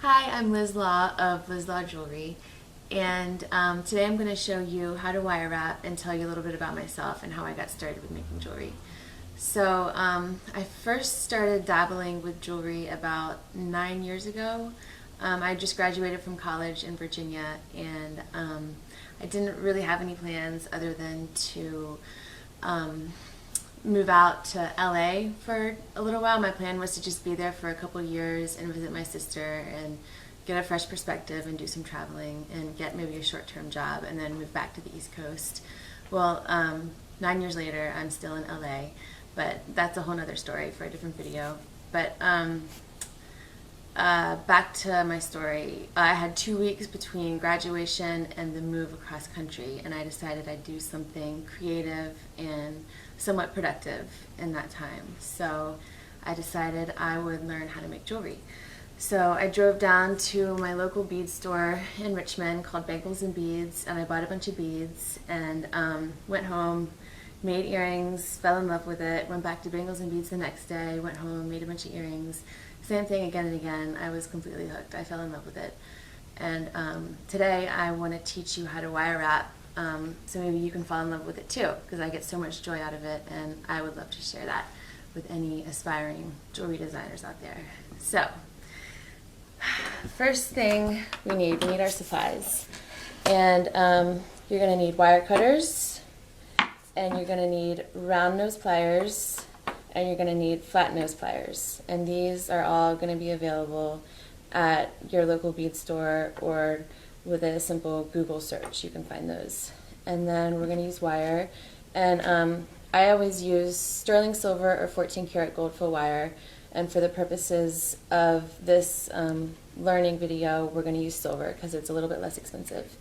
Hi, I'm Liz Law of Liz Law Jewelry, and today I'm going to show you how to wire wrap and tell you a little bit about myself and how I got started with making jewelry. So I first started dabbling with jewelry about 9 years ago. I just graduated from college in Virginia, and I didn't really have any plans other than to move out to LA for a little while. My plan was to just be there for a couple years and visit my sister and get a fresh perspective and do some traveling and get maybe a short-term job and then move back to the East Coast. Well, 9 years later, I'm still in LA, but that's a whole nother story for a different video. But back to my story. I had 2 weeks between graduation and the move across country, and I decided I'd do something creative and somewhat productive in that time. So I decided I would learn how to make jewelry. So I drove down to my local bead store in Richmond called Bangles and Beads, and I bought a bunch of beads and went home, made earrings, fell in love with it, went back to Bangles and Beads the next day, went home, made a bunch of earrings. Same thing again and again. I was completely hooked. I fell in love with it. And today I want to teach you how to wire wrap, so maybe you can fall in love with it too, because I get so much joy out of it, and I would love to share that with any aspiring jewelry designers out there. So, first thing we need our supplies. And you're going to need wire cutters, and you're going to need round nose pliers, and you're going to need flat nose pliers. And these are all going to be available at your local bead store, or with a simple Google search you can find those. And then we're going to use wire, and I always use sterling silver or 14 karat gold full wire, and for the purposes of this learning video we're going to use silver because it's a little bit less expensive.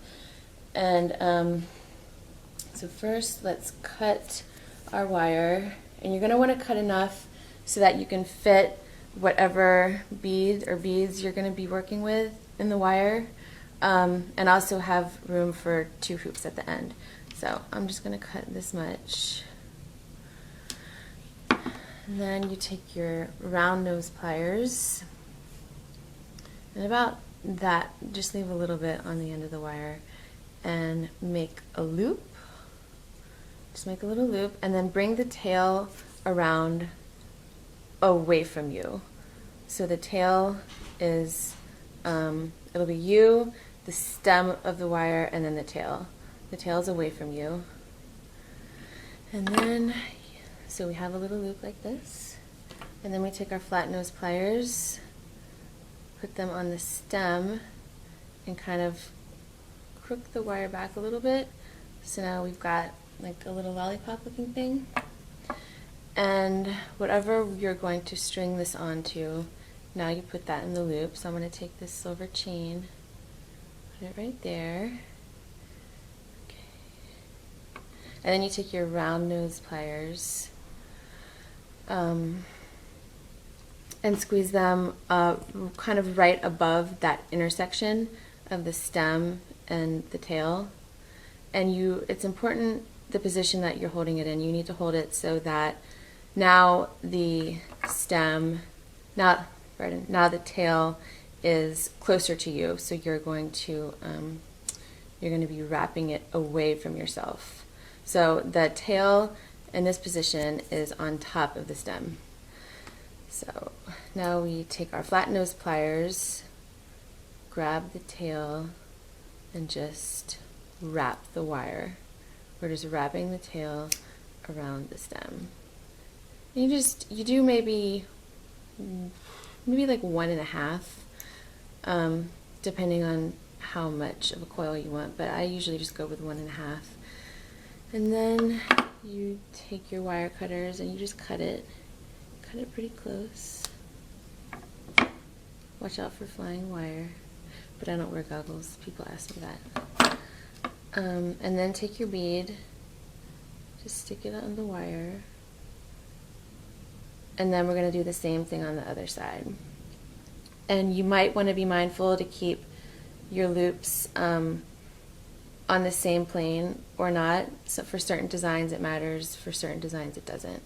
And so first let's cut our wire, and you're going to want to cut enough so that you can fit whatever bead or beads you're going to be working with in the wire, and also have room for 2 hoops at the end. So I'm just going to cut this much. And then you take your round nose pliers, and about that, just leave a little bit on the end of the wire and make a loop. Just make a little loop, and then bring the tail around away from you. So the tail is, it'll be you, the stem of the wire, and then the tail. The tail is away from you. And then, so we have a little loop like this. And then we take our flat nose pliers, put them on the stem, and kind of crook the wire back a little bit. So now we've got like a little lollipop looking thing. And whatever you're going to string this onto, now you put that in the loop. So I'm going to take this silver chain, put it right there. Okay. And then you take your round nose pliers and squeeze them kind of right above that intersection of the stem and the tail. And it's important the position that you're holding it in. You need to hold it so that now the stem, now the tail is closer to you. So you're going to be wrapping it away from yourself. So the tail in this position is on top of the stem. So now we take our flat nose pliers, grab the tail, and just wrap the wire. We're just wrapping the tail around the stem. And you do maybe like 1.5, depending on how much of a coil you want, but I usually just go with 1.5. And then you take your wire cutters and you just cut it pretty close. Watch out for flying wire, but I don't wear goggles. People ask me that. And then take your bead, just stick it on the wire, and then we're going to do the same thing on the other side. And you might want to be mindful to keep your loops on the same plane or not. So for certain designs it matters, for certain designs it doesn't.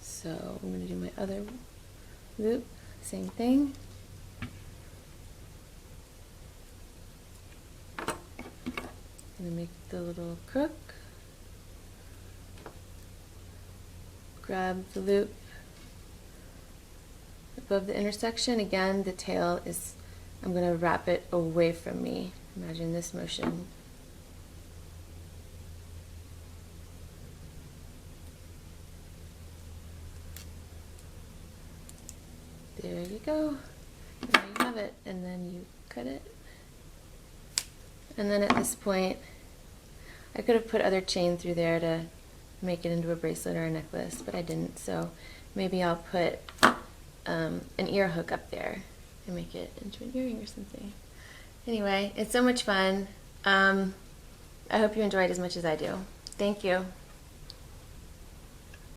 So I'm going to do my other loop, same thing. Gonna make the little crook. Grab the loop above the intersection. Again, the tail is, I'm gonna wrap it away from me. Imagine this motion. There you go. And there you have it. And then you cut it. And then at this point, I could have put other chain through there to make it into a bracelet or a necklace, but I didn't. So maybe I'll put an ear hook up there and make it into an earring or something. Anyway, it's so much fun. I hope you enjoyed as much as I do. Thank you.